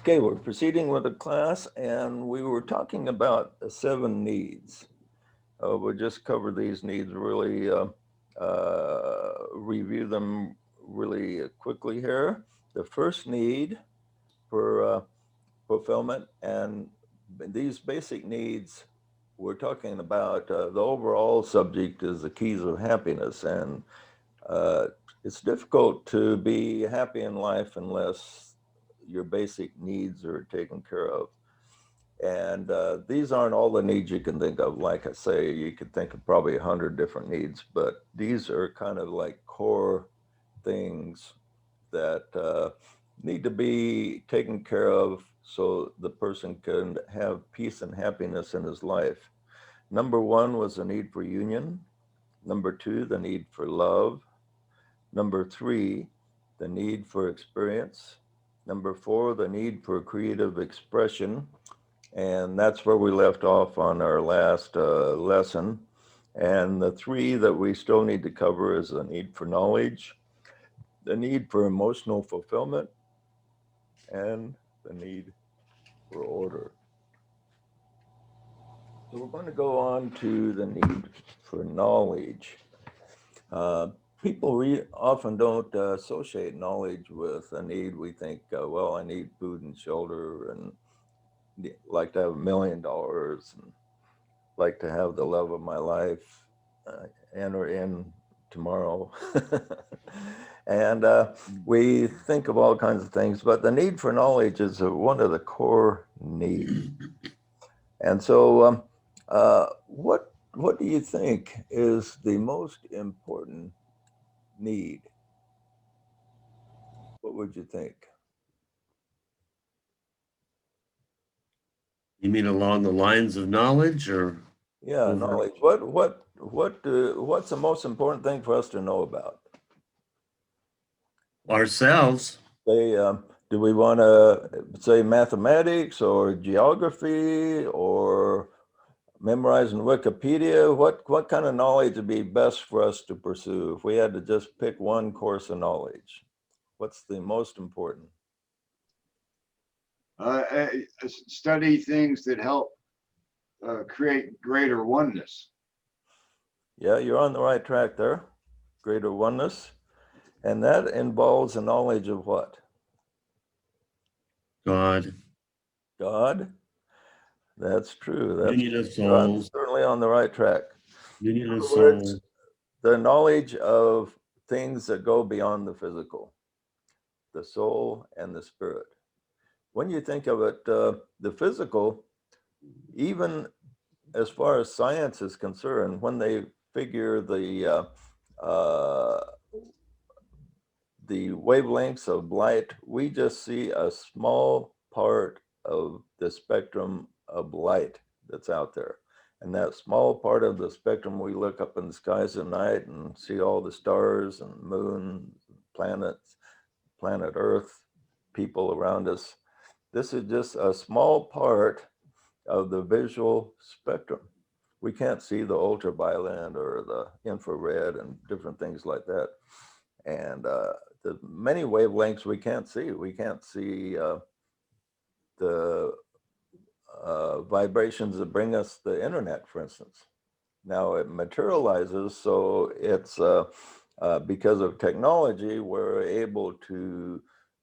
Okay, we're proceeding with the class, and we were talking about the 7 needs. We'll just cover these needs really, review them really quickly here. The first need for fulfillment, and these basic needs, we're talking about the overall subject is the keys of happiness, and uh, it's difficult to be happy in life unless your basic needs are taken care of. And these aren't all the needs you can think of. Like I say, you could think of probably 100 different needs, but these are kind of like core things that need to be taken care of so the person can have peace and happiness in his life. Number one was the need for union. Number two, the need for love. Number three, the need for experience. Number four, the need for creative expression. And that's where we left off on our last lesson. And the three that we still need to cover is the need for knowledge, the need for emotional fulfillment, and the need for order. So we're going to go on to the need for knowledge. Uh, People often don't associate knowledge with a need. We think, well, I need food and shelter and like to have $1 million and like to have the love of my life enter in tomorrow. And we think of all kinds of things, but the need for knowledge is one of the core needs. And so, what do you think is the most important need? What would you think? You mean along the lines of knowledge or Yeah, over knowledge. What's the most important thing for us to know about? ourselves? Say, do we want to say mathematics or geography or memorizing Wikipedia? What kind of knowledge would be best for us to pursue if we had to just pick one course of knowledge? What's the most important? Study things that help create greater oneness. Yeah, you're on the right track there. Greater oneness. And that involves a knowledge of what? God, God. That's true. union of You're souls, certainly on the right track. In union of other words, souls. the knowledge of things that go beyond the physical, the soul and the spirit. When you think of it, the physical, even as far as science is concerned, when they figure the wavelengths of light, we just see a small part of the spectrum of light that's out there. And that small part of the spectrum, we look up in the skies at night and see all the stars and moon, planets, planet Earth, people around us. This is just a small part of the visual spectrum. We can't see the ultraviolet or the infrared and different things like that. And the many wavelengths we can't see. We can't see the vibrations that bring us the internet, for instance. Now it materializes, so it's because of technology, we're able to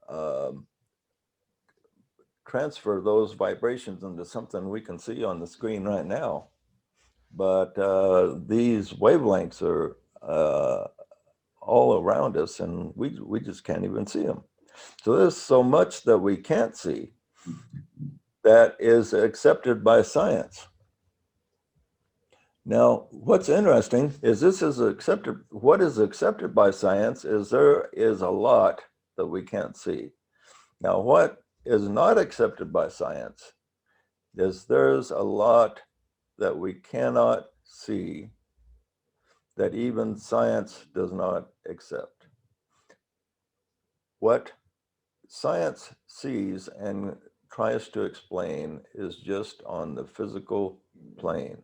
um, transfer those vibrations into something we can see on the screen right now. But these wavelengths are all around us, and we just can't even see them. So there's so much that we can't see that is accepted by science. Now, what's interesting is this is accepted. What is accepted by science is there is a lot that we can't see. Now, what is not accepted by science is there's a lot that we cannot see that even science does not accept. What science sees and tries to explain is just on the physical plane.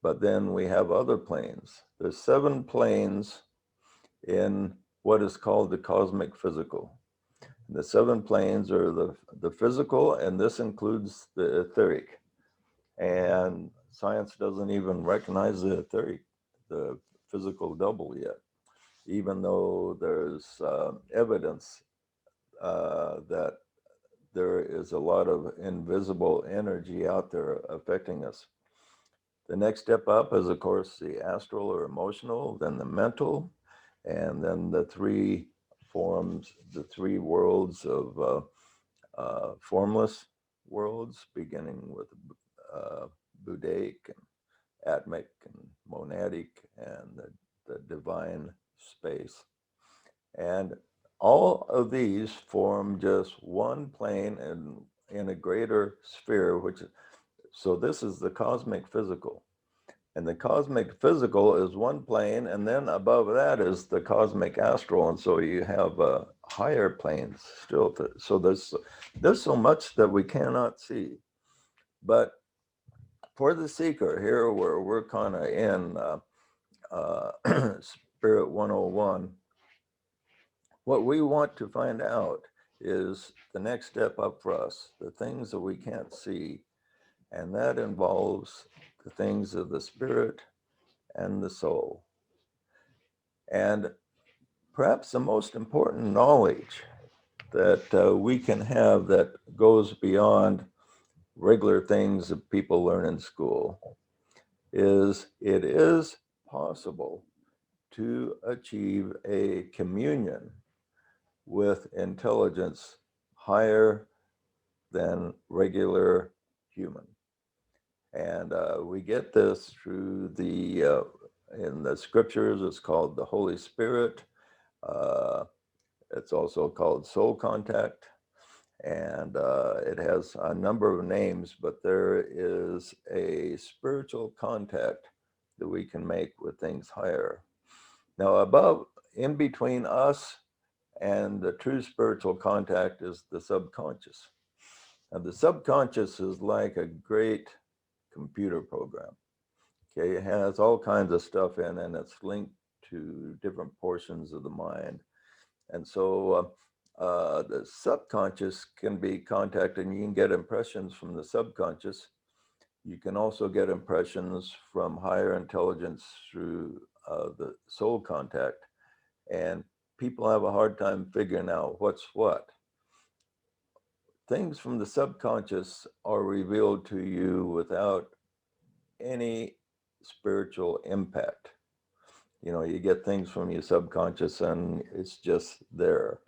But then we have other planes. There's 7 planes in what is called the cosmic physical. The 7 planes are the physical, and this includes the etheric. And science doesn't even recognize the etheric, the physical double yet, even though there's evidence that there is a lot of invisible energy out there affecting us. The next step up is, of course, the astral or emotional, then the mental, and then the 3 forms, the 3 worlds of formless worlds, beginning with Budaic and Atmic and Monadic and the divine space. And all of these form just one plane in a greater sphere, so this is the cosmic physical. And the cosmic physical is one plane, and then above that is the cosmic astral. And so you have higher planes still. So there's so much that we cannot see. But for the seeker here, where we're kind of in Spirit 101, what we want to find out is the next step up for us, the things that we can't see. And that involves the things of the spirit and the soul. And perhaps the most important knowledge that we can have that goes beyond regular things that people learn in school is it is possible to achieve a communion with intelligence higher than regular human. And we get this through in the scriptures, it's called the Holy Spirit. It's also called soul contact. And it has a number of names, but there is a spiritual contact that we can make with things higher. Now, above, in between us and the true spiritual contact is the subconscious. Now, the subconscious is like a great computer program. Okay, it has all kinds of stuff in, and it's linked to different portions of the mind. And so the subconscious can be contacted, and you can get impressions from the subconscious. You can also get impressions from higher intelligence through the soul contact. And people have a hard time figuring out what's what. Things from the subconscious are revealed to you without any spiritual impact. You know, you get things from your subconscious and it's just there.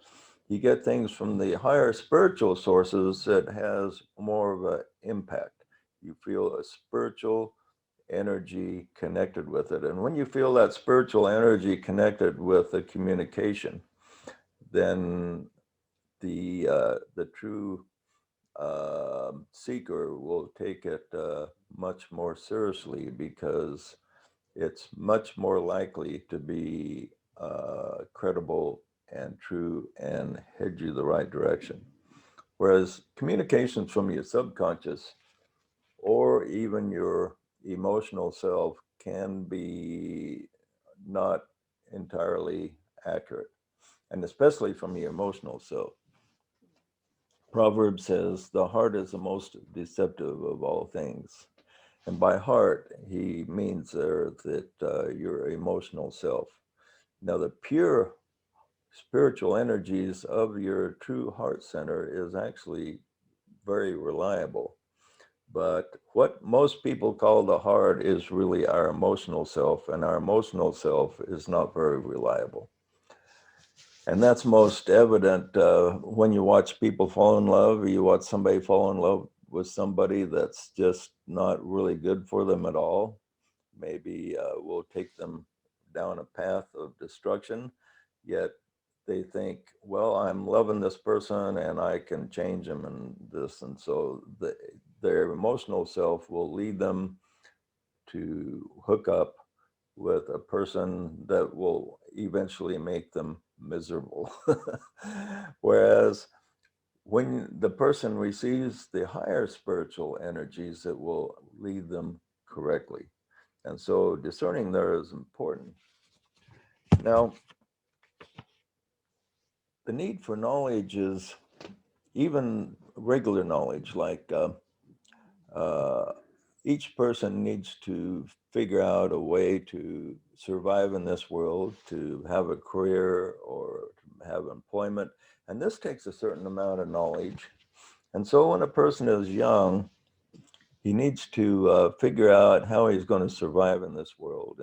You get things from the higher spiritual sources that has more of an impact. You feel a spiritual energy connected with it. And when you feel that spiritual energy connected with the communication, then the true seeker will take it much more seriously, because it's much more likely to be credible and true and head you the right direction. Whereas communications from your subconscious or even your emotional self can be not entirely accurate, and especially from the emotional self. Proverbs says the heart is the most deceptive of all things. And by heart, he means there that your emotional self. Now, the pure spiritual energies of your true heart center is actually very reliable. But what most people call the heart is really our emotional self, and our emotional self is not very reliable. And that's most evident when you watch people fall in love, or you watch somebody fall in love with somebody that's just not really good for them at all. Maybe will take them down a path of destruction, yet they think, well, I'm loving this person and I can change them and this. And so their emotional self will lead them to hook up with a person that will eventually make them miserable. Whereas when the person receives the higher spiritual energies, it will lead them correctly. And so discerning there is important. Now, the need for knowledge is even regular knowledge, like each person needs to figure out a way to survive in this world, to have a career or to have employment. And this takes a certain amount of knowledge. And so when a person is young, he needs to figure out how he's going to survive in this world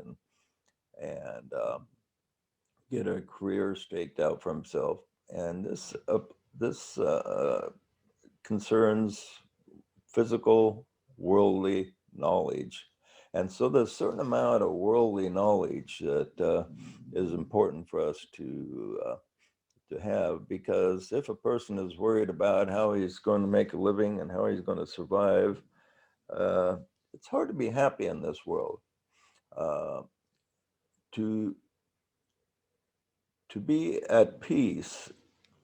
and get a career staked out for himself. And this concerns physical, worldly knowledge. And so there's a certain amount of worldly knowledge that is important for us to have, because if a person is worried about how he's going to make a living and how he's going to survive, it's hard to be happy in this world. To be at peace,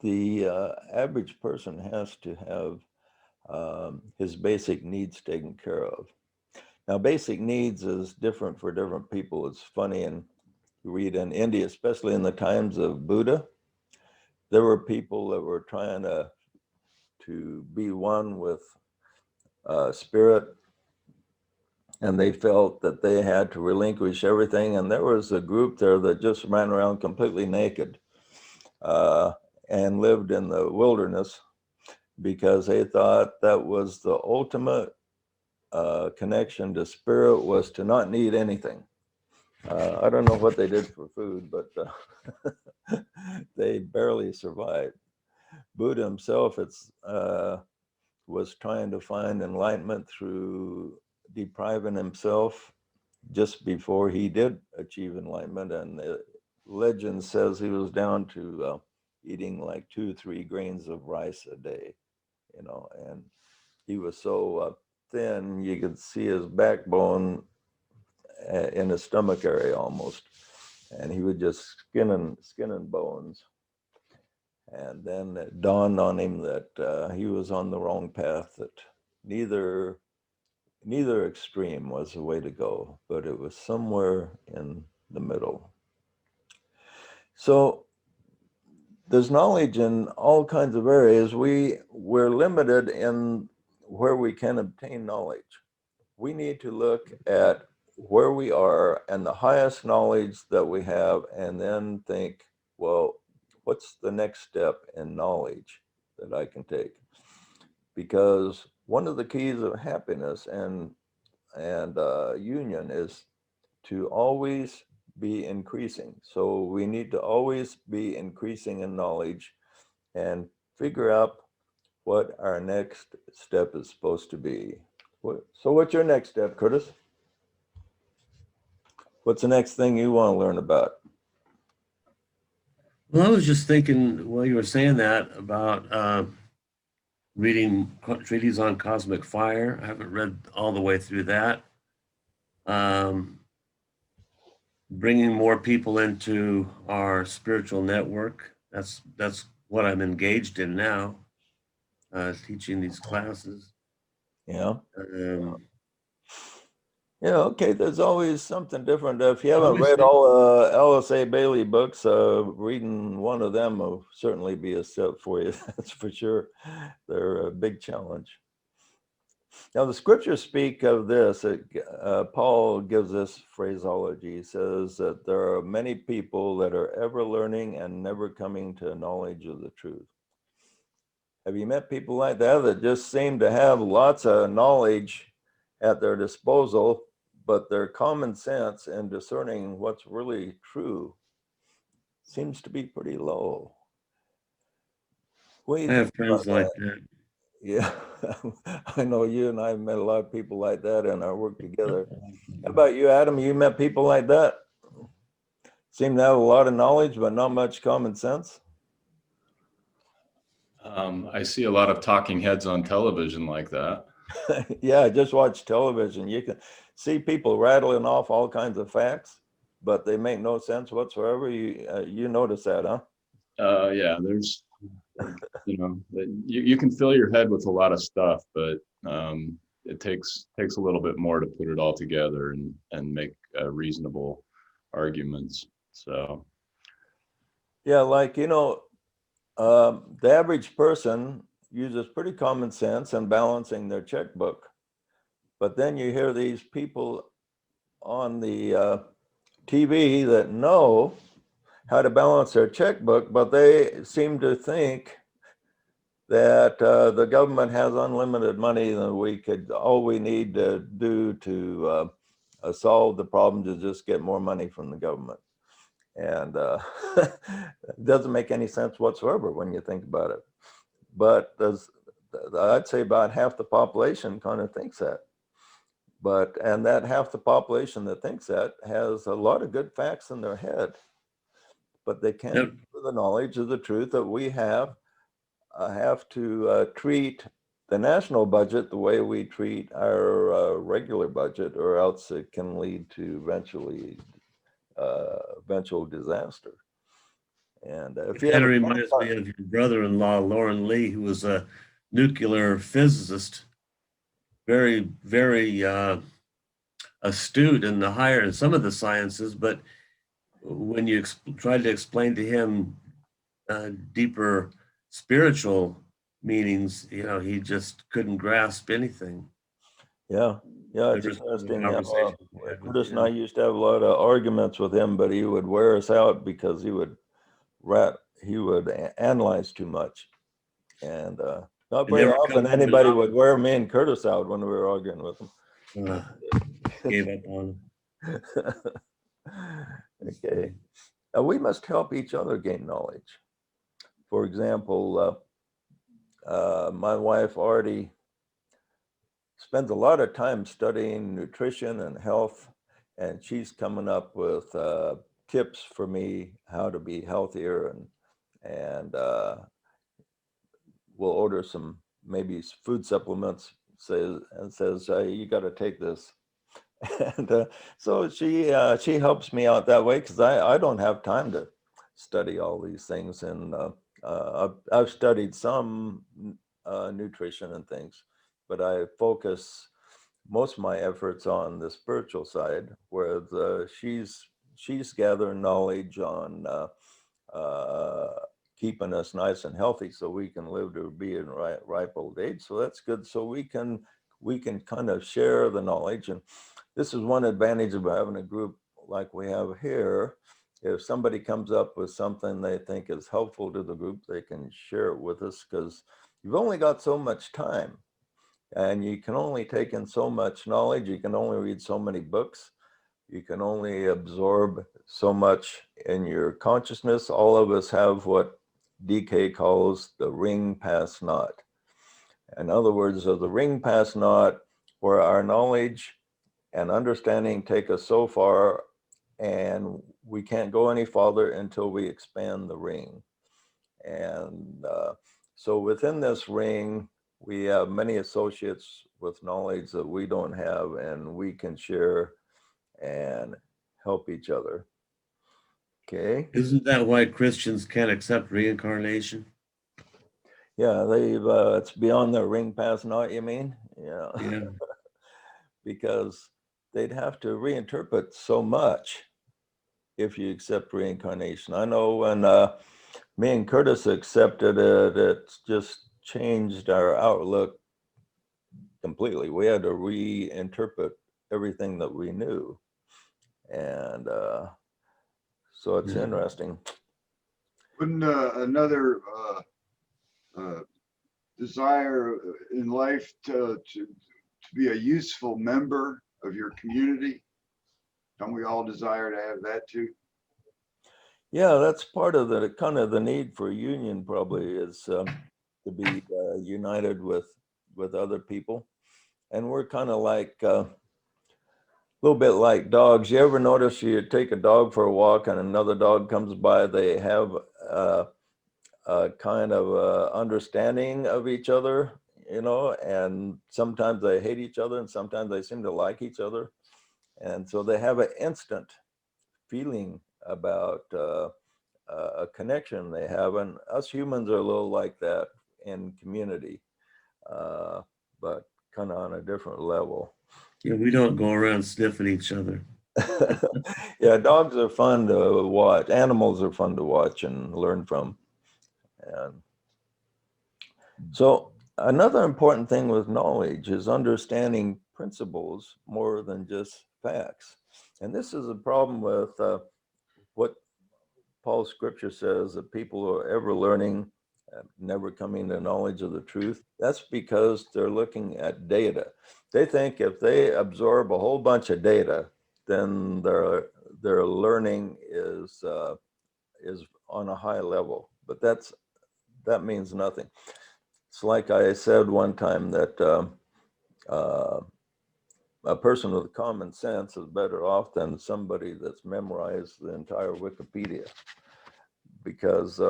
the average person has to have his basic needs taken care of. Now, basic needs is different for different people. It's funny, and you read in India, especially in the times of Buddha, there were people that were trying to be one with spirit, and they felt that they had to relinquish everything. And there was a group there that just ran around completely naked and lived in the wilderness because they thought that was the ultimate connection to spirit, was to not need anything. I don't know what they did for food, but they barely survived. Buddha himself was trying to find enlightenment through depriving himself just before he did achieve enlightenment. And the legend says he was down to eating like 2-3 grains of rice a day, and he was so thin you could see his backbone in his stomach area almost, and he would just skin and bones. And then it dawned on him that he was on the wrong path, that neither extreme was the way to go, but it was somewhere in the middle. So there's knowledge in all kinds of areas. We're limited in where we can obtain knowledge. We need to look at where we are and the highest knowledge that we have, and then think, well, what's the next step in knowledge that I can take? Because one of the keys of happiness and union is to always be increasing. So we need to always be increasing in knowledge and figure out what our next step is supposed to be. So what's your next step, Curtis? What's the next thing you want to learn about? Well, I was just thinking while you were saying that about reading treaties on cosmic fire. I haven't read all the way through that. Bringing more people into our spiritual network. That's what I'm engaged in now, teaching these classes. Yeah. Um, Yeah, okay. There's always something different. If you haven't read all L.S.A. Bailey books, reading one of them will certainly be a step for you. That's for sure. They're a big challenge. Now, the scriptures speak of this. Paul gives this phraseology. He says that there are many people that are ever learning and never coming to a knowledge of the truth. Have you met people like that just seem to have lots of knowledge at their disposal, but their common sense and discerning what's really true seems to be pretty low? What do you I have think friends about like that? that. Yeah, I know you and I have met a lot of people like that in our work together. How about you, Adam? You met people like that? Seem to have a lot of knowledge, but not much common sense? I see a lot of talking heads on television like that. Yeah, just watch television. You can see people rattling off all kinds of facts, but they make no sense whatsoever. You notice that, huh? Yeah, there's, you can fill your head with a lot of stuff, but it takes a little bit more to put it all together and make reasonable arguments. So Yeah, like, The average person uses pretty common sense in balancing their checkbook. But then you hear these people on the TV that know how to balance their checkbook, but they seem to think that the government has unlimited money and all we need to do to solve the problems is just get more money from the government. And it doesn't make any sense whatsoever when you think about it. But I'd say about half the population kind of thinks that. And that half the population that thinks that has a lot of good facts in their head, but they can't Yep. have the knowledge of the truth that we have to treat the national budget the way we treat our regular budget, or else it can lead to eventual disaster. And if you It kind have of a reminds me of your brother-in-law, Lauren Lee, who was a nuclear physicist, very, very astute in in some of the sciences, but when you tried to explain to him deeper spiritual meanings, he just couldn't grasp anything. yeah, it's Every interesting. conversation we had with Curtis and I him. used to have a lot of arguments with him, but he would wear us out because he would analyze too much. And not It very never often come from anybody an would wear me and Curtis out when we were arguing with them. gave up on him. Okay. We must help each other gain knowledge. For example, my wife already spends a lot of time studying nutrition and health, and she's coming up with tips for me how to be healthier, and we'll order some maybe food supplements, says you got to take this. And so she helps me out that way, because I don't have time to study all these things. And I've studied some nutrition and things, but I focus most of my efforts on the spiritual side, whereas she's gathering knowledge on keeping us nice and healthy so we can live to be in ripe old age. So that's good. So we can kind of share the knowledge. And this is one advantage of having a group like we have here. If somebody comes up with something they think is helpful to the group, they can share it with us, because you've only got so much time and you can only take in so much knowledge. You can only read so many books. You can only absorb so much in your consciousness. All of us have what DK calls the ring pass knot. In other words, the ring pass knot, where our knowledge and understanding take us so far, and we can't go any farther until we expand the ring. And so within this ring, we have many associates with knowledge that we don't have, and we can share and help each other. Okay. Isn't that why Christians can't accept reincarnation? Yeah, it's beyond their ring pass knot, you mean? Yeah. Yeah. Because they'd have to reinterpret so much if you accept reincarnation. I know when me and Curtis accepted it, it just changed our outlook completely. We had to reinterpret everything that we knew. And so it's Yeah. interesting. Wouldn't another desire in life to be a useful member of your community? Don't we all desire to have that too? Yeah, that's part of the kind of the need for union, probably, is to be united with other people. And we're kind of like a little bit like dogs. You ever notice you take a dog for a walk and another dog comes by, they have a kind of understanding of each other, and sometimes they hate each other and sometimes they seem to like each other. And so they have an instant feeling about a connection they have. And us humans are a little like that in community, but kind of on a different level. Yeah, we don't go around sniffing each other. Yeah, dogs are fun to watch. Animals are fun to watch and learn from. And so another important thing with knowledge is understanding principles more than just facts. And this is a problem with what Paul's scripture says, that people are ever learning, never coming to knowledge of the truth. That's because they're looking at data. They think if they absorb a whole bunch of data, then their learning is on a high level. But that means nothing. It's like I said one time that a person with common sense is better off than somebody that's memorized the entire Wikipedia, because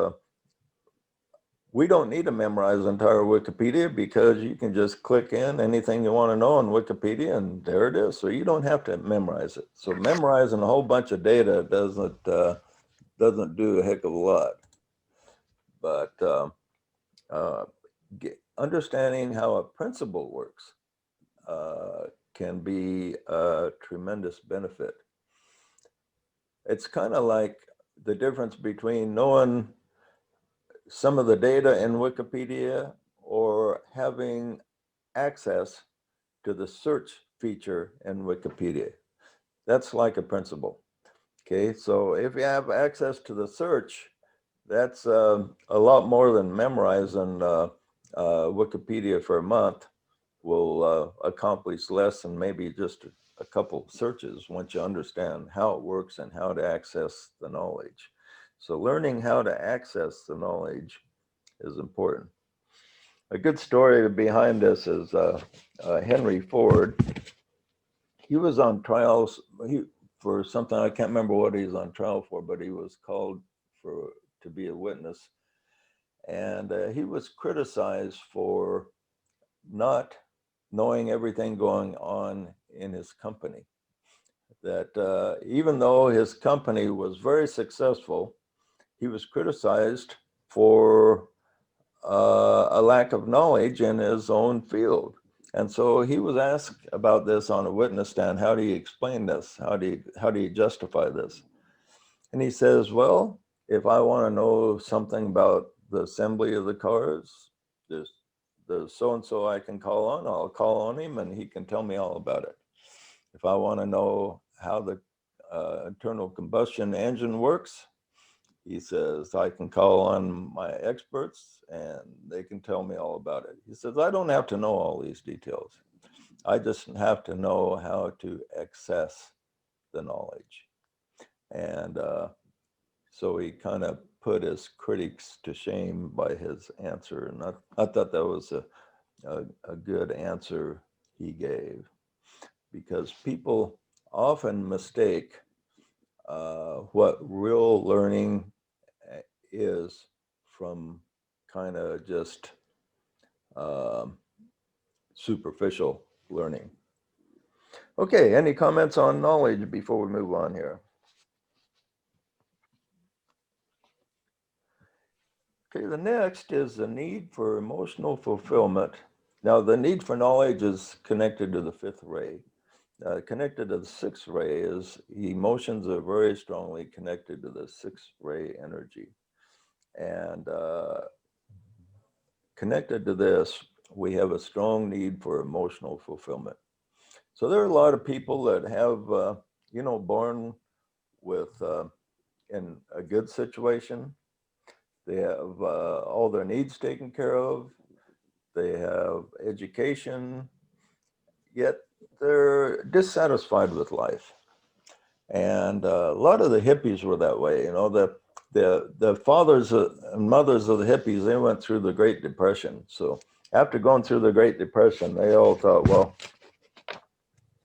we don't need to memorize the entire Wikipedia, because you can just click in anything you want to know on Wikipedia and there it is. So you don't have to memorize it. So memorizing a whole bunch of data doesn't do a heck of a lot. But understanding how a principle works can be a tremendous benefit. It's kind of like the difference between knowing some of the data in Wikipedia or having access to the search feature in Wikipedia. That's like a principle. Okay, so if you have access to the search, that's a lot more than memorizing Wikipedia for a month will accomplish less than maybe just a couple searches once you understand how it works and how to access the knowledge. So learning how to access the knowledge is important. A good story behind this is Henry Ford. He was on trials for something, I can't remember what he was on trial for, but he was called to be a witness. And he was criticized for not knowing everything going on in his company. That even though his company was very successful, he was criticized for a lack of knowledge in his own field. And so he was asked about this on a witness stand. How do you explain this? How do you justify this? And he says, well, if I want to know something about the assembly of the cars, there's so-and-so I can call on. I'll call on him and he can tell me all about it. If I want to know how the internal combustion engine works, he says, I can call on my experts and they can tell me all about it. He says, I don't have to know all these details. I just have to know how to access the knowledge. And so he kind of put his critics to shame by his answer. And I thought that was a good answer he gave, because people often mistake what real learning is from kind of just superficial learning. Okay, any comments on knowledge before we move on here? Okay, the next is the need for emotional fulfillment. Now, the need for knowledge is connected to the fifth ray. Connected to the sixth ray is emotions are very strongly connected to the sixth ray energy. And connected to this, we have a strong need for emotional fulfillment. So there are a lot of people that have, born with in a good situation. They have all their needs taken care of. They have education, yet they're dissatisfied with life. And a lot of the hippies were that way. The fathers and mothers of the hippies, they went through the Great Depression. So after going through the Great Depression, they all thought, well,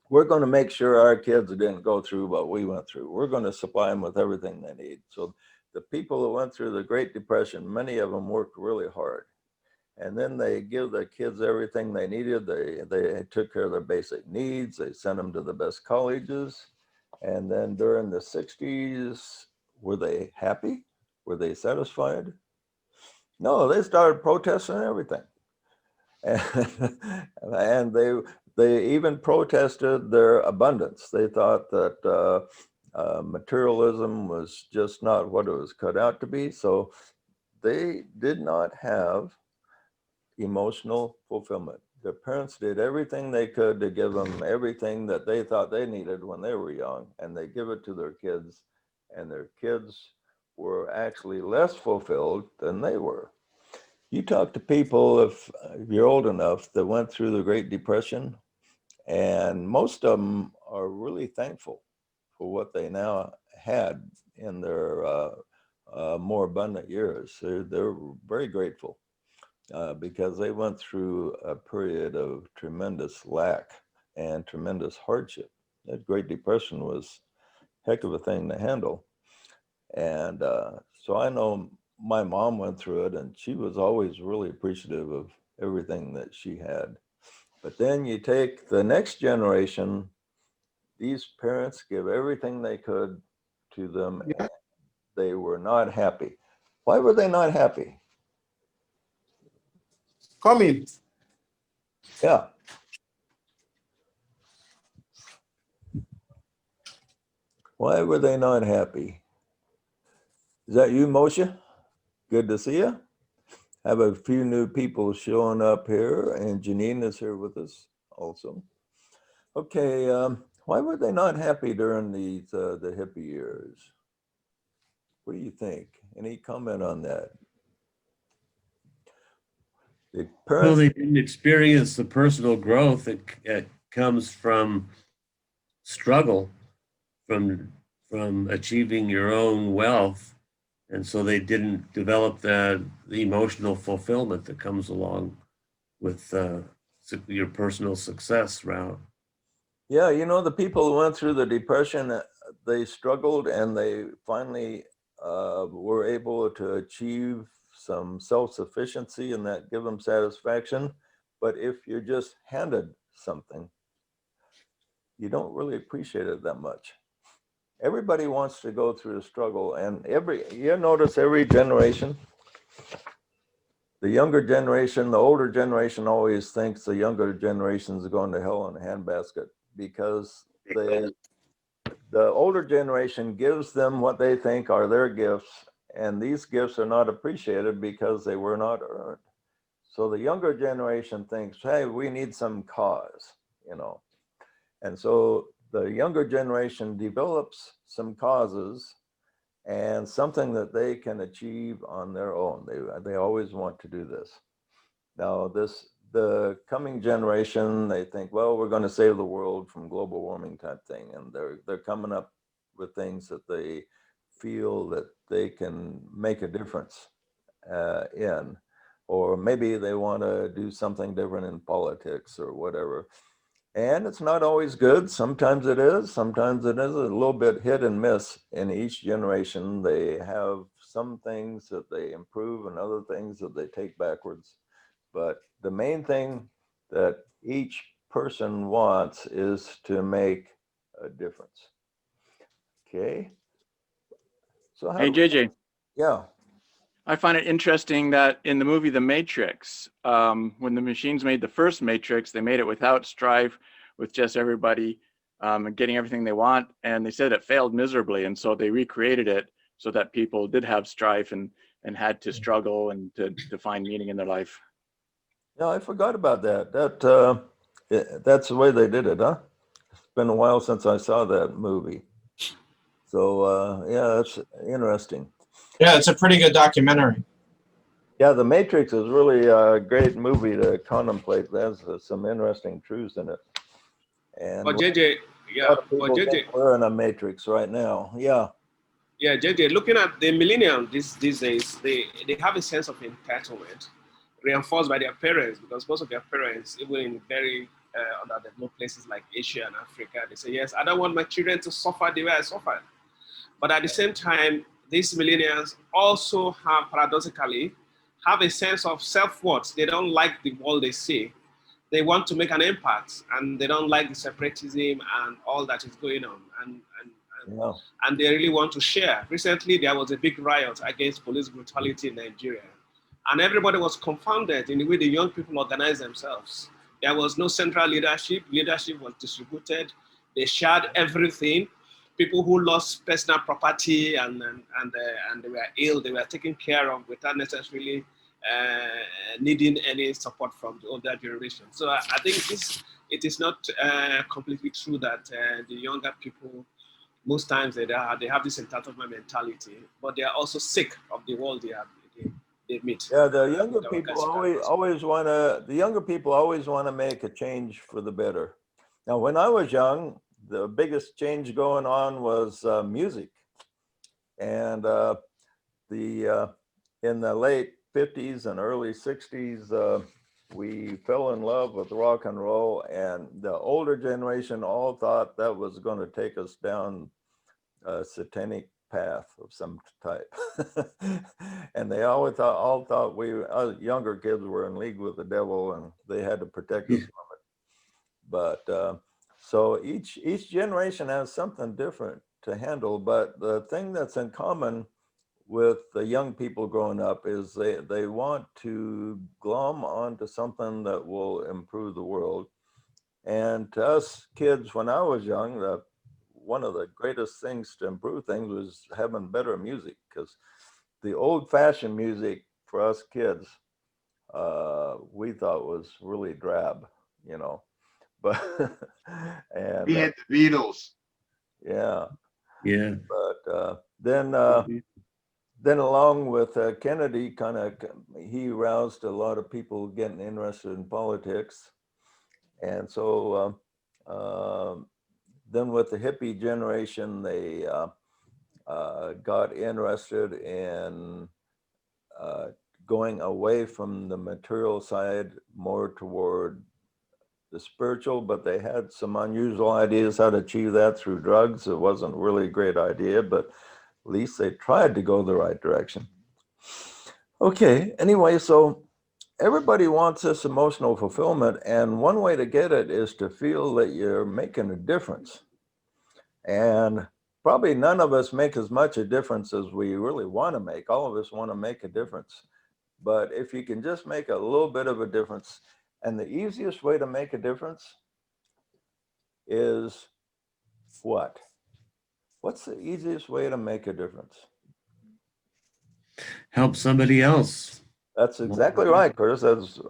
we're going to make sure our kids didn't go through what we went through. We're going to supply them with everything they need. So the people who went through the Great Depression, many of them worked really hard. And then they give their kids everything they needed. They took care of their basic needs. They sent them to the best colleges. And then during the 60s, were they happy? Were they satisfied? No, they started protesting everything. And they even protested their abundance. They thought that materialism was just not what it was cut out to be. So they did not have emotional fulfillment. Their parents did everything they could to give them everything that they thought they needed when they were young, and they give it to their kids, and their kids were actually less fulfilled than they were. You talk to people, if you're old enough, that went through the Great Depression, and most of them are really thankful for what they now had in their more abundant years. They're very grateful because they went through a period of tremendous lack and tremendous hardship. That Great Depression was a heck of a thing to handle. And so I know my mom went through it, and she was always really appreciative of everything that she had. But then you take the next generation, these parents give everything they could to them, Yeah. and they were not happy. Why were they not happy? Come in. Yeah. Why were they not happy? Is that you, Moshe? Good to see you. Have a few new people showing up here, and Janine is here with us also. Okay, why were they not happy during the hippie years? What do you think? Any comment on that? The Well, parents, they didn't experience the personal growth that comes from struggle, from achieving your own wealth, and so they didn't develop the emotional fulfillment that comes along with your personal success route. yeah, you know, the people who went through the Depression, they struggled, and they finally were able to achieve some self-sufficiency, and that give them satisfaction. But if you're just handed something, you don't really appreciate it that much. Everybody wants to go through the struggle, and you notice every generation, the younger generation, the older generation always thinks the younger generation is going to hell in a handbasket because the older generation gives them what they think are their gifts, and these gifts are not appreciated because they were not earned. So the younger generation thinks, hey, we need some cause, you know. And so the younger generation develops some causes and something that they can achieve on their own. They always want to do this. Now, the coming generation, they think, well, we're going to save the world from global warming type thing, and they're coming up with things that they feel that they can make a difference in, or maybe they want to do something different in politics or whatever. And it's not always good. Sometimes it is. Sometimes it is a little bit hit and miss in each generation. They have some things that they improve and other things that they take backwards. But the main thing that each person wants is to make a difference. Okay. So Hey, JJ, yeah. I find it interesting that in the movie The Matrix, when the machines made the first Matrix, they made it without strife, with just everybody getting everything they want. And they said it failed miserably. And so they recreated it so that people did have strife and had to struggle and to find meaning in their life. Yeah, I forgot about that. That's the way they did it, huh? It's been a while since I saw that movie. So yeah, that's interesting. Yeah, it's a pretty good documentary. Yeah, The Matrix is really a great movie to contemplate. There's some interesting truths in it. And But a JJ, yeah, lot of but people JJ, think we're in a matrix right now. Yeah. yeah, JJ, looking at the millennium these days, they have a sense of entitlement reinforced by their parents, because most of their parents, even in very underdeveloped places like Asia and Africa, they say, yes, I don't want my children to suffer the way I suffered. But at the same time, these millennials also have, paradoxically, have a sense of self-worth. They don't like the world they see. They want to make an impact, and they don't like the separatism and all that is going on. Yeah. And they really want to share. Recently, there was a big riot against police brutality in Nigeria. And everybody was confounded in the way the young people organized themselves. There was no central leadership. Leadership was distributed. They shared everything. people who lost personal property and they were ill, they were taken care of without necessarily needing any support from the older generation. So I think it is not completely true that the younger people, most times they have this entitlement mentality, but they are also sick of the world they meet. Yeah, the younger with our people guys' always want to. The younger people always want to make a change for the better. Now, when I was young, the biggest change going on was music, and in the late 50s and early 60s, we fell in love with rock and roll, and the older generation all thought that was going to take us down a satanic path of some type. And they all thought we younger kids were in league with the devil and they had to protect us from it. But so each generation has something different to handle, but the thing that's in common with the young people growing up is they want to glom onto something that will improve the world. And to us kids, when I was young, one of the greatest things to improve things was having better music, because the old-fashioned music for us kids, we thought was really drab, you know. But and We had the Beatles. yeah, Yeah. but then along with Kennedy, he roused a lot of people getting interested in politics, and so then with the hippie generation, they got interested in going away from the material side more toward the spiritual, but they had some unusual ideas how to achieve that through drugs. It wasn't really a great idea, but at least they tried to go the right direction. Okay, anyway, so everybody wants this emotional fulfillment, and one way to get it is to feel that you're making a difference. And probably none of us make as much a difference as we really want to make. All of us want to make a difference. But if you can just make a little bit of a difference, and the easiest way to make a difference is what? What's the easiest way to make a difference? Help somebody else. That's exactly right, Curtis.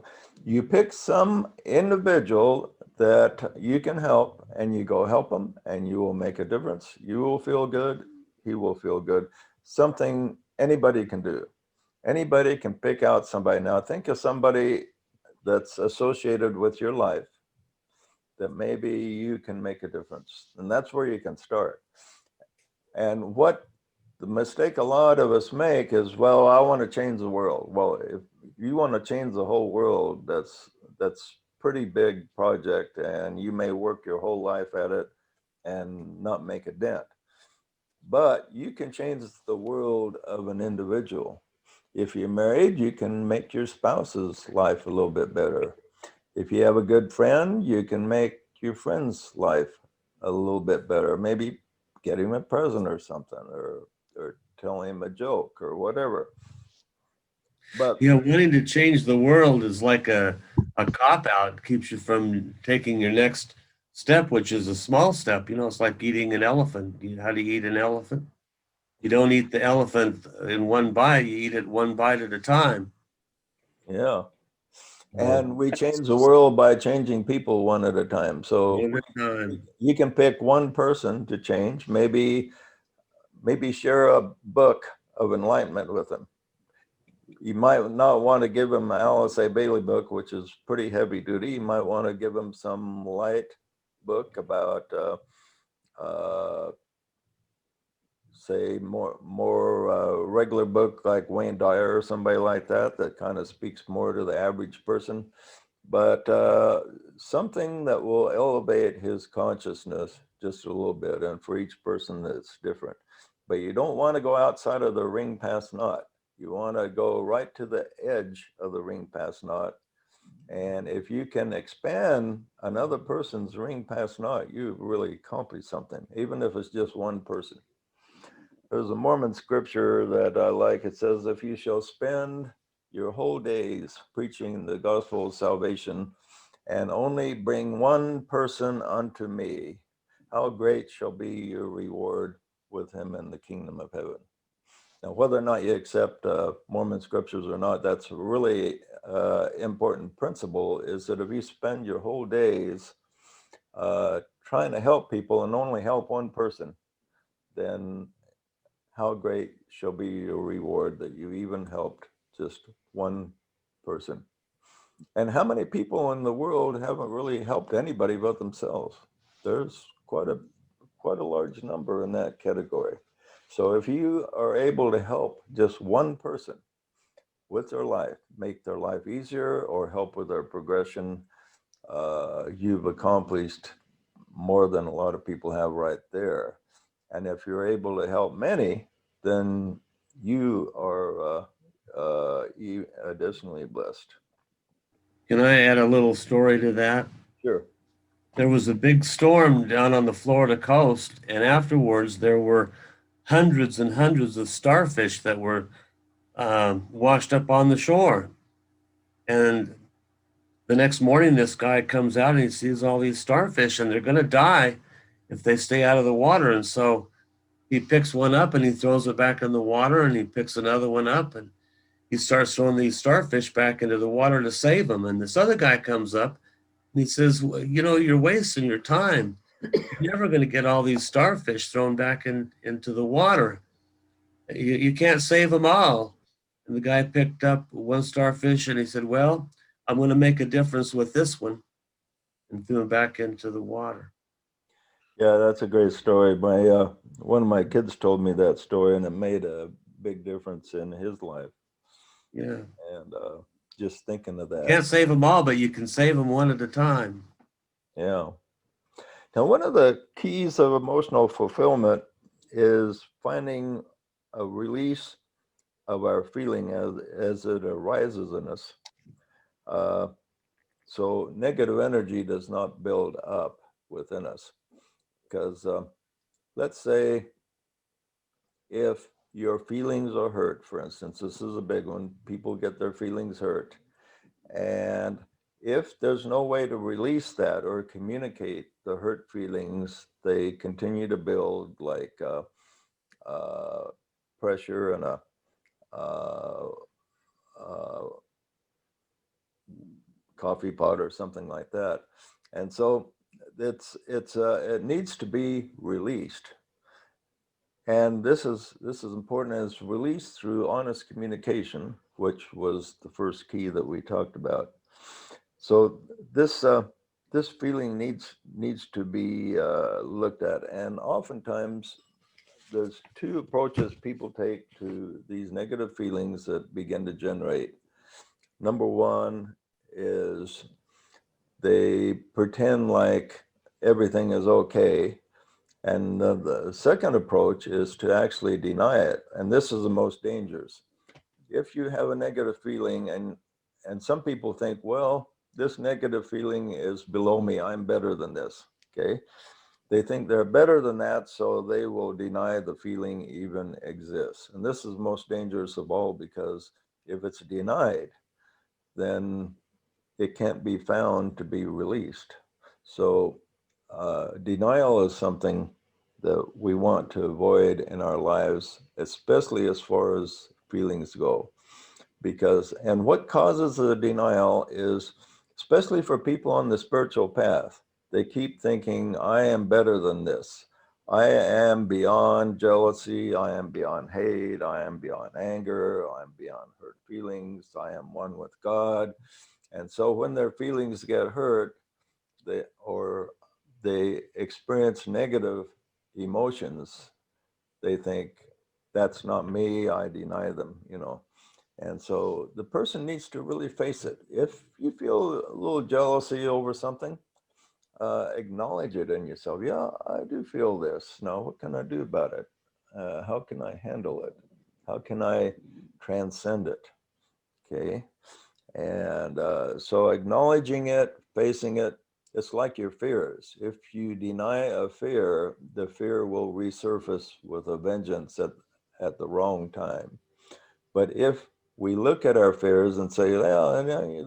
You pick some individual that you can help and you go help them and you will make a difference. You will feel good. He will feel good. Something anybody can do. Anybody can pick out somebody. Now think of somebody that's associated with your life that maybe you can make a difference. And that's where you can start. And what the mistake a lot of us make is, well, I want to change the world. Well, if you want to change the whole world, that's pretty big project, and you may work your whole life at it and not make a dent. But you can change the world of an individual. If you're married, you can make your spouse's life a little bit better. If you have a good friend, you can make your friend's life a little bit better. Maybe get him a present or something, or tell him a joke or whatever. But You know, wanting to change the world is like a cop out. It keeps you from taking your next step, which is a small step. You know, it's like eating an elephant. How do you eat an elephant? You don't eat the elephant in one bite. You eat it one bite at a time. yeah, and we change the world by changing people one at a time. So One at a time. you can pick one person to change. Maybe share a book of enlightenment with them. You might not want to give them an Alice A. Bailey book, which is pretty heavy duty. You might want to give them some light book about, say, more regular book like Wayne Dyer or somebody like that kind of speaks more to the average person. But something that will elevate his consciousness just a little bit, and for each person it's different. But you don't want to go outside of the ring past knot. You want to go right to the edge of the ring past knot. And if you can expand another person's ring past knot, you've really accomplished something, even if it's just one person. There's a Mormon scripture that I like. It says, if you shall spend your whole days preaching the gospel of salvation and only bring one person unto me, how great shall be your reward with him in the kingdom of heaven. Now, whether or not you accept Mormon scriptures or not, that's a really important principle, is that if you spend your whole days trying to help people and only help one person, then how great shall be your reward that you even helped just one person. And how many people in the world haven't really helped anybody but themselves? There's quite a large number in that category. So if you are able to help just one person with their life, make their life easier or help with their progression, you've accomplished more than a lot of people have right there. And if you're able to help many, then you are additionally blessed. Can I add a little story to that? Sure. There was a big storm down on the Florida coast, and afterwards there were hundreds and hundreds of starfish that were washed up on the shore. And the next morning, this guy comes out and he sees all these starfish, and they're going to die if they stay out of the water. And so he picks one up and he throws it back in the water, and he picks another one up and he starts throwing these starfish back into the water to save them. And this other guy comes up and he says, well, you know, you're wasting your time. You're never going to get all these starfish thrown back into the water. You can't save them all. And the guy picked up one starfish and he said, well, I'm going to make a difference with this one, and threw him back into the water. Yeah, that's a great story. My one of my kids told me that story, and it made a big difference in his life. Yeah. And just thinking of that. Can't save them all, but you can save them one at a time. Yeah. Now, one of the keys of emotional fulfillment is finding a release of our feeling as it arises in us. So negative energy does not build up within us. Because let's say if your feelings are hurt, for instance, this is a big one, people get their feelings hurt. And if there's no way to release that or communicate the hurt feelings, they continue to build like pressure and a coffee pot or something like that. And so it needs to be released. And this is important, as released through honest communication, which was the first key that we talked about. So this feeling needs to be looked at, and oftentimes there's two approaches people take to these negative feelings that begin to generate. Number one is they pretend like everything is okay. And the second approach is to actually deny it. And this is the most dangerous. If you have a negative feeling, and some people think, well, this negative feeling is below me, I'm better than this, okay? They think they're better than that, so they will deny the feeling even exists. And this is most dangerous of all, because if it's denied, then it can't be found to be released. So denial is something that we want to avoid in our lives, especially as far as feelings go. Because, and what causes the denial is, especially for people on the spiritual path, they keep thinking, I am better than this. I am beyond jealousy. I am beyond hate. I am beyond anger. I am beyond hurt feelings. I am one with God. And so when their feelings get hurt, they experience negative emotions, they think, that's not me, I deny them, you know. And so the person needs to really face it. If you feel a little jealousy over something, acknowledge it in yourself. Yeah, I do feel this. Now, what can I do about it? How can I handle it? How can I transcend it? Okay. And so acknowledging it, facing it, it's like your fears. If you deny a fear, the fear will resurface with a vengeance at the wrong time. But if we look at our fears and say, yeah,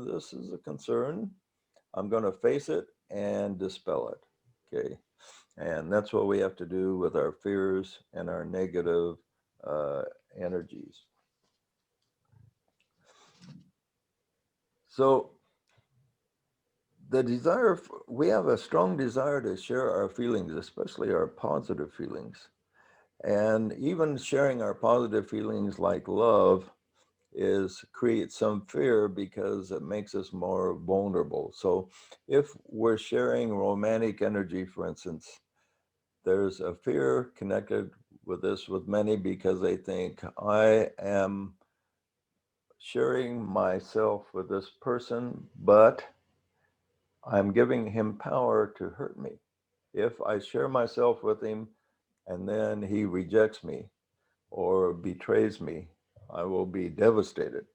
this is a concern, I'm going to face it and dispel it. Okay. And that's what we have to do with our fears and our negative energies. So the desire, we have a strong desire to share our feelings, especially our positive feelings. And even sharing our positive feelings like love creates some fear because it makes us more vulnerable. So if we're sharing romantic energy, for instance, there's a fear connected with this with many because they think I am sharing myself with this person, but I'm giving him power to hurt me. If I share myself with him and then he rejects me or betrays me, I will be devastated.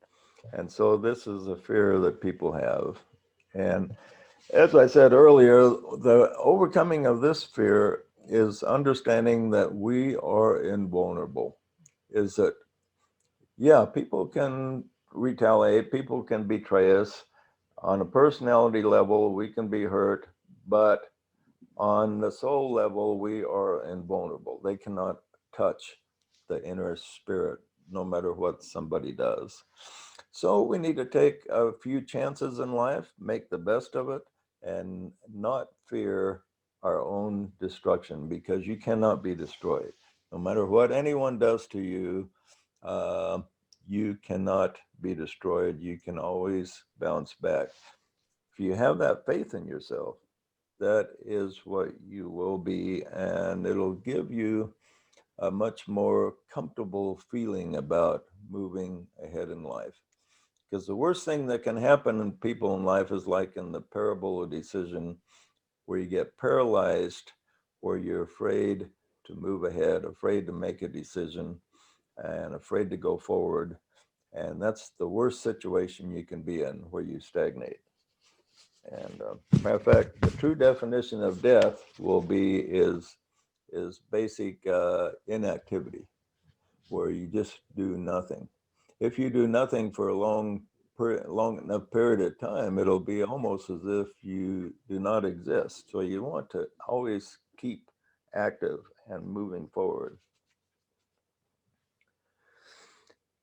And so this is a fear that people have. And as I said earlier, the overcoming of this fear is understanding that we are invulnerable. Is that, yeah, people can retaliate, people can betray us. On a personality level, we can be hurt, but on the soul level, we are invulnerable. They cannot touch the inner spirit, no matter what somebody does. So we need to take a few chances in life, make the best of it, and not fear our own destruction, because you cannot be destroyed. No matter what anyone does to you, uh, you cannot be destroyed. You can always bounce back. If you have that faith in yourself, that is what you will be, and it'll give you a much more comfortable feeling about moving ahead in life. Because the worst thing that can happen in people in life is like in the parable of decision, where you get paralyzed, where you're afraid to move ahead, afraid to make a decision, and afraid to go forward. And that's the worst situation you can be in, where you stagnate. And matter of fact, the true definition of death is basic inactivity, where you just do nothing. If you do nothing for a long enough period of time, it'll be almost as if you do not exist. So you want to always keep active and moving forward.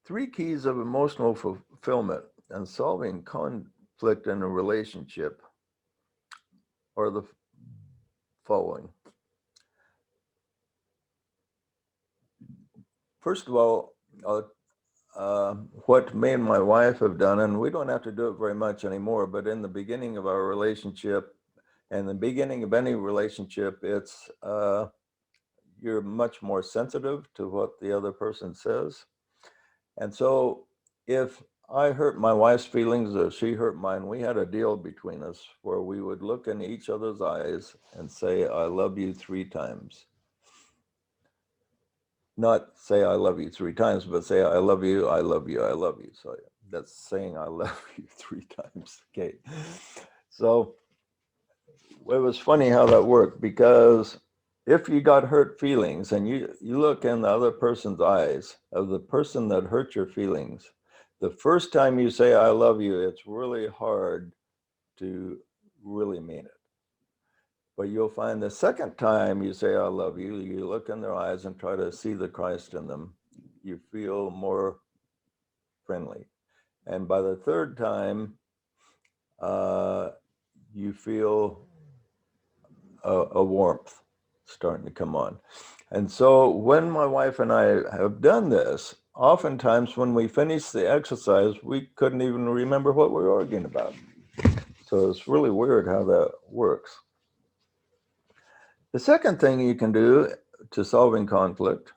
3 keys of emotional fulfillment and solving conflict in a relationship are the following. First of all, what me and my wife have done, and we don't have to do it very much anymore, but in the beginning of our relationship and the beginning of any relationship, it's you're much more sensitive to what the other person says. And so if I hurt my wife's feelings or she hurt mine, we had a deal between us where we would look in each other's eyes and say, I love you 3 times. Not say I love you 3 times, but say I love you, I love you, I love you. So that's saying I love you 3 times. Okay. So it was funny how that worked, because if you got hurt feelings and you look in the other person's eyes of the person that hurt your feelings, the first time you say I love you, it's really hard to really mean it. But you'll find the second time you say I love you, you look in their eyes and try to see the Christ in them, you feel more friendly. And by the third time, you feel a warmth starting to come on. And so when my wife and I have done this, oftentimes when we finish the exercise, we couldn't even remember what we were arguing about. So it's really weird how that works. The second thing you can do to solving conflict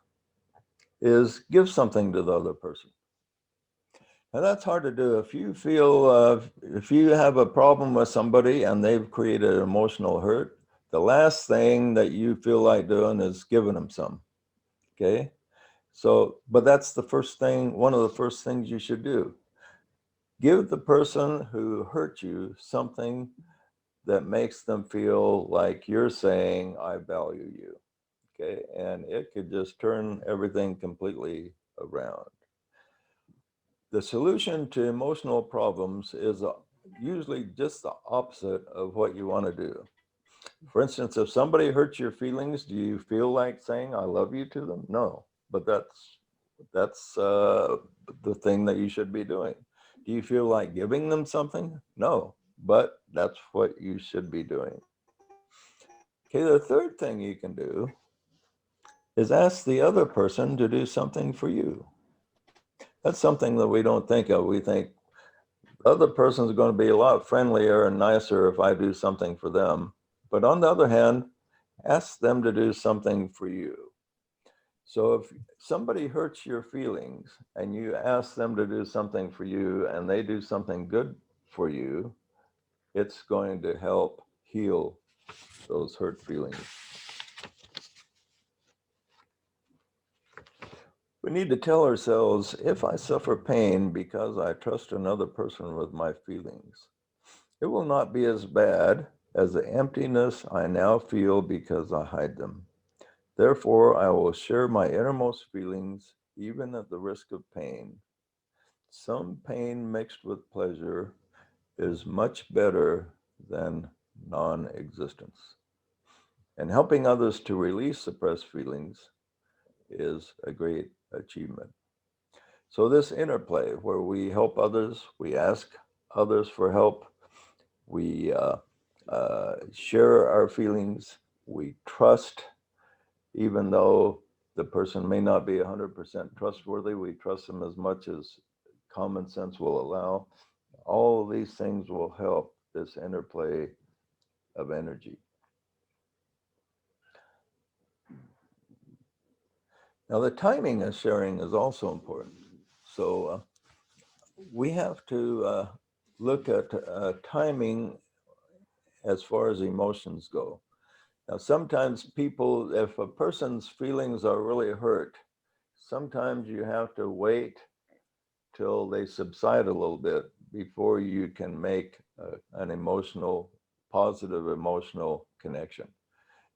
is give something to the other person. And that's hard to do. If you feel, if you have a problem with somebody and they've created emotional hurt, the last thing that you feel like doing is giving them some. Okay. So, but that's the first thing, one of the first things you should do. Give the person who hurt you something that makes them feel like you're saying, I value you. Okay. And it could just turn everything completely around. The solution to emotional problems is usually just the opposite of what you want to do. For instance, if somebody hurts your feelings, do you feel like saying "I love you" to them? No, but that's the thing that you should be doing. Do you feel like giving them something? No, but that's what you should be doing. Okay, the third thing you can do is ask the other person to do something for you. That's something that we don't think of. We think the other person is going to be a lot friendlier and nicer if I do something for them. But on the other hand, ask them to do something for you. So if somebody hurts your feelings and you ask them to do something for you and they do something good for you, it's going to help heal those hurt feelings. We need to tell ourselves, if I suffer pain because I trust another person with my feelings, it will not be as bad as the emptiness I now feel because I hide them. Therefore, I will share my innermost feelings, even at the risk of pain. Some pain mixed with pleasure is much better than non-existence. And helping others to release suppressed feelings is a great achievement. So this interplay where we help others, we ask others for help, we share our feelings, we trust, even though the person may not be 100% trustworthy, we trust them as much as common sense will allow. All of these things will help this interplay of energy. Now, the timing of sharing is also important. So we have to look at timing as far as emotions go. Now, sometimes people, if a person's feelings are really hurt, sometimes you have to wait till they subside a little bit before you can make an emotional, positive emotional connection.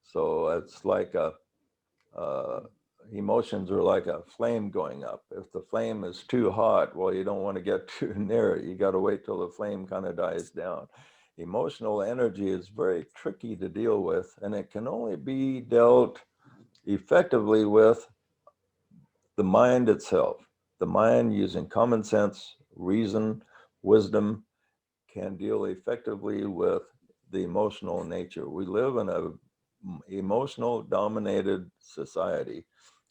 So it's like emotions are like a flame going up. If the flame is too hot, well, you don't want to get too near it. You got to wait till the flame kind of dies down. Emotional energy is very tricky to deal with, and it can only be dealt effectively with the mind itself. The mind, using common sense, reason, wisdom, can deal effectively with the emotional nature. We live in a emotional dominated society,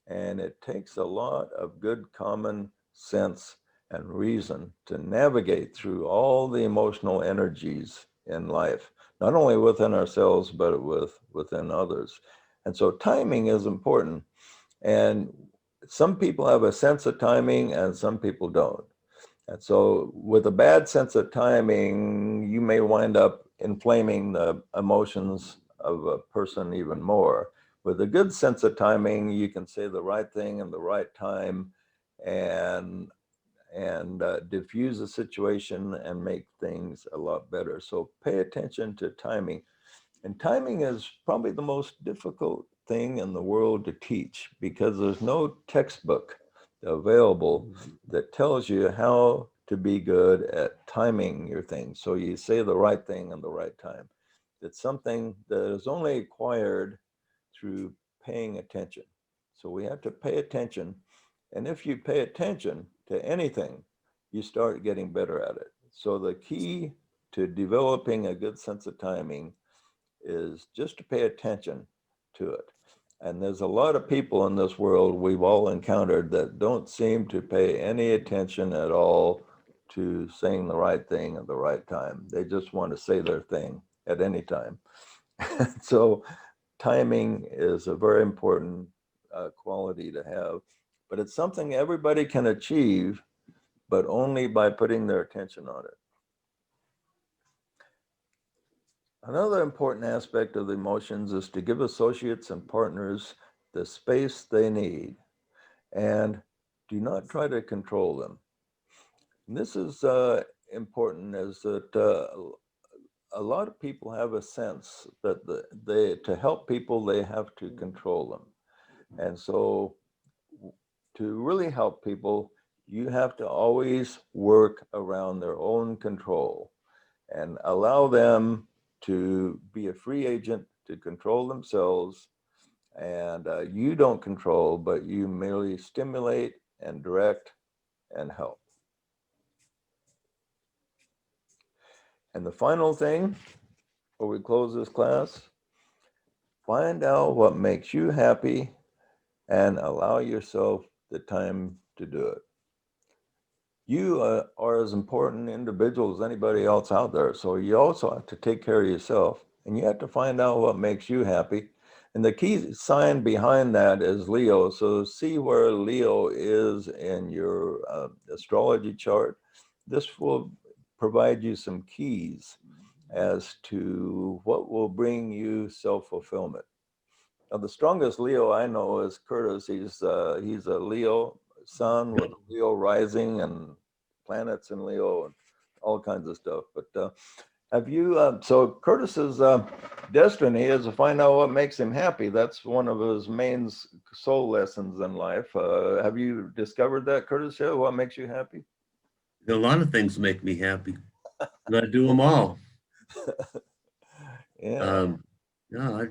and it takes a lot of good common sense and reason to navigate through all the emotional energies in life, not only within ourselves, but within others. And so timing is important. And some people have a sense of timing and some people don't. And so with a bad sense of timing, you may wind up inflaming the emotions of a person even more. With a good sense of timing, you can say the right thing in the right time and diffuse the situation and make things a lot better. So pay attention to timing. And timing is probably the most difficult thing in the world to teach because there's no textbook available that tells you how to be good at timing your things. So you say the right thing in the right time. It's something that is only acquired through paying attention. So we have to pay attention. And if you pay attention to anything, you start getting better at it. So the key to developing a good sense of timing is just to pay attention to it. And there's a lot of people in this world we've all encountered that don't seem to pay any attention at all to saying the right thing at the right time. They just want to say their thing at any time. So timing is a very important quality to have, but it's something everybody can achieve, but only by putting their attention on it. Another important aspect of the emotions is to give associates and partners the space they need and do not try to control them. And this is important, is that a lot of people have a sense that to help people, they have to control them. And so to really help people, you have to always work around their own control and allow them to be a free agent to control themselves, and you don't control, but you merely stimulate and direct and help. And the final thing, before we close this class, find out what makes you happy and allow yourself the time to do it. You are as important individual as anybody else out there. So you also have to take care of yourself, and you have to find out what makes you happy. And the key sign behind that is Leo. So see where Leo is in your astrology chart. This will provide you some keys as to what will bring you self-fulfillment. Now, the strongest Leo I know is Curtis. He's a Leo sun with Leo rising and planets in Leo and all kinds of stuff. But have you, so Curtis's destiny is to find out what makes him happy. That's one of his main soul lessons in life. Have you discovered that, Curtis? Yeah, what makes you happy? A lot of things make me happy, and I do them all. Yeah. Yeah,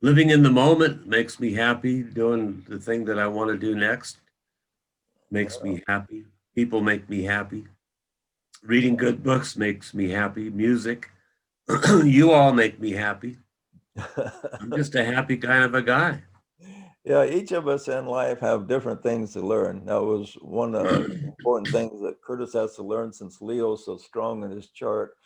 living in the moment makes me happy. Doing the thing that I want to do next makes me happy. People make me happy. Reading good books makes me happy. Music, you all make me happy. I'm just a happy kind of a guy. Yeah, each of us in life have different things to learn. That was one of the important things that Curtis has to learn, since Leo's so strong in his chart.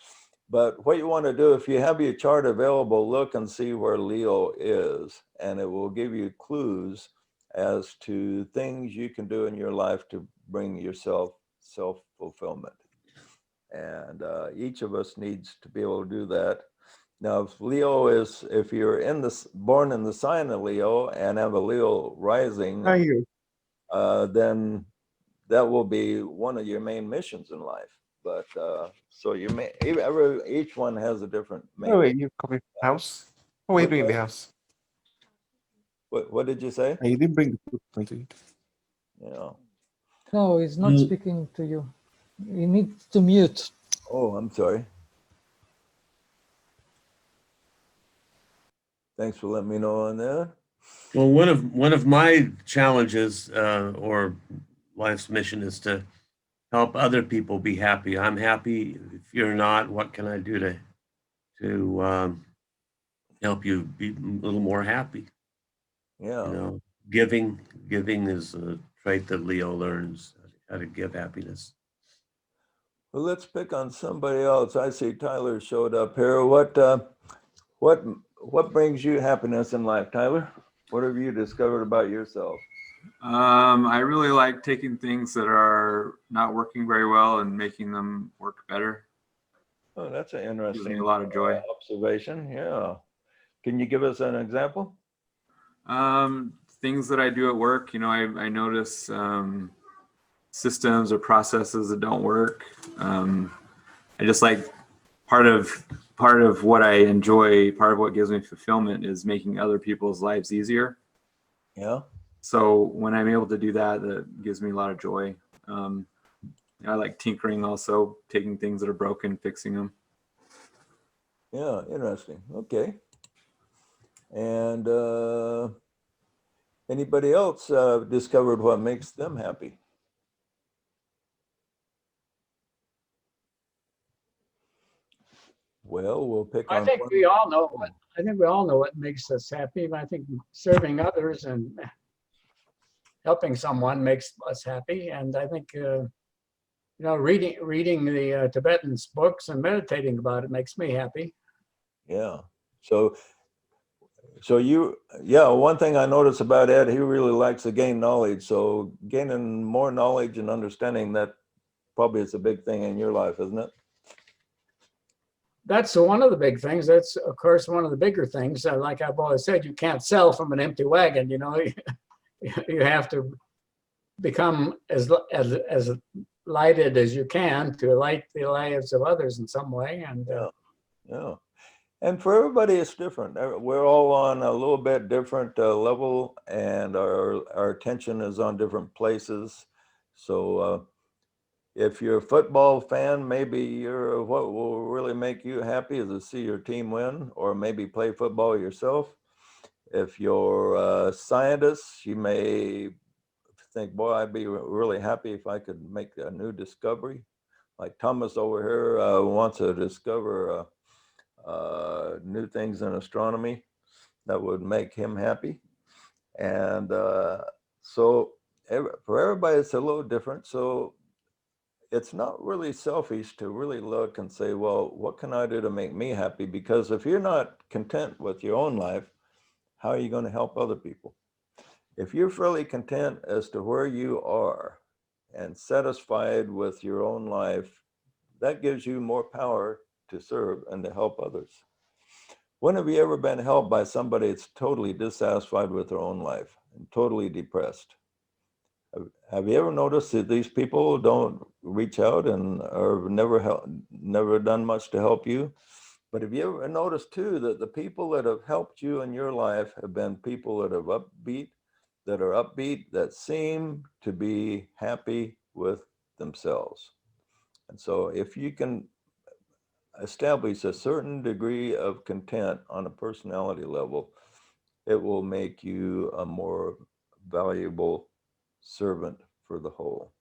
But what you want to do, if you have your chart available, look and see where Leo is, and it will give you clues as to things you can do in your life to bring yourself self-fulfillment. And each of us needs to be able to do that. Now, if you're born in the sign of Leo and have a Leo rising, then that will be one of your main missions in life. But so each one has a different main. Oh, wait, you copy house? Oh, what are you doing in the house? What did you say? You didn't bring the food to eat. Yeah. No, he's not speaking to you. You need to mute. Oh, I'm sorry. Thanks for letting me know on that. Well, one of my challenges or life's mission is to help other people be happy. I'm happy. If you're not, what can I do to help you be a little more happy? Yeah. You know, giving is a trait that Leo learns how to give happiness. Well, let's pick on somebody else. I see Tyler showed up here. What brings you happiness in life, Tyler? What have you discovered about yourself? I really like taking things that are not working very well and making them work better. Oh, that's an Gives interesting me a lot of joy. observation. Yeah. Can you give us an example? Things that I do at work, I notice systems or processes that don't work. I just like part of what I enjoy, part of what gives me fulfillment is making other people's lives easier. Yeah. So when I'm able to do that, that gives me a lot of joy. I like tinkering also, taking things that are broken, fixing them. Yeah, interesting. Okay. And anybody else discovered what makes them happy? Well, we'll pick I on think one. we all know what makes us happy. I think serving others and helping someone makes us happy. And I think reading the Tibetan's books and meditating about it makes me happy. Yeah. So one thing I notice about Ed, he really likes to gain knowledge. So gaining more knowledge and understanding, that probably is a big thing in your life, isn't it? That's one of the big things. That's, of course, one of the bigger things. Like I've always said, you can't sell from an empty wagon. You have to become as lighted as you can to light the lives of others in some way. And yeah. And for everybody, it's different. We're all on a little bit different level, and our attention is on different places. So If you're a football fan, maybe what will really make you happy is to see your team win, or maybe play football yourself. If you're a scientist, you may think, boy, I'd be really happy if I could make a new discovery. Like Thomas over here wants to discover new things in astronomy that would make him happy. And so for everybody, it's a little different. So it's not really selfish to really look and say, well, what can I do to make me happy? Because if you're not content with your own life, how are you going to help other people? If you're fairly content as to where you are and satisfied with your own life, that gives you more power to serve and to help others. When have you ever been helped by somebody that's totally dissatisfied with their own life and totally depressed? Have you ever noticed that these people don't reach out and are never done much to help you? But have you ever noticed too that the people that have helped you in your life have been people that are upbeat, that seem to be happy with themselves? And so if you can establish a certain degree of content on a personality level, it will make you a more valuable servant for the whole.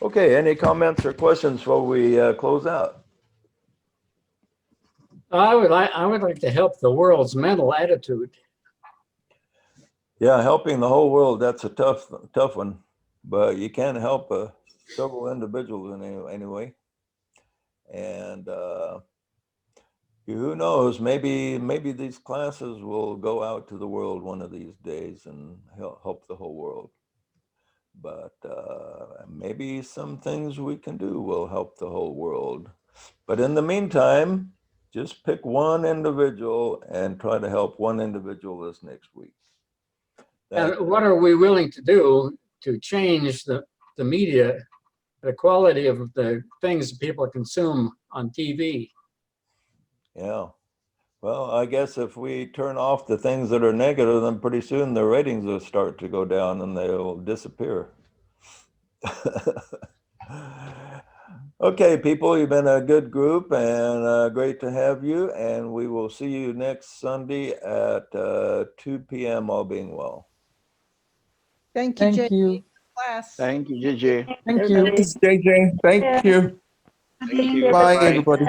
Okay, any comments or questions before we close out? I would like to help the world's mental attitude. Yeah, helping the whole world, that's a tough one, but you can help several individuals anyway. And who knows, maybe these classes will go out to the world one of these days and help the whole world. But maybe some things we can do will help the whole world. But in the meantime, just pick one individual and try to help one individual this next week. And what are we willing to do to change the media, the quality of the things people consume on TV? Yeah. Well, I guess if we turn off the things that are negative, then pretty soon the ratings will start to go down and they'll disappear. Okay, people, you've been a good group and great to have you. And we will see you next Sunday at 2 p.m. all being well. Thank you, Thank JJ. you. Class. Thank you, JJ. Thank you. Thanks, JJ. Thank you. Thank you. Bye, everybody.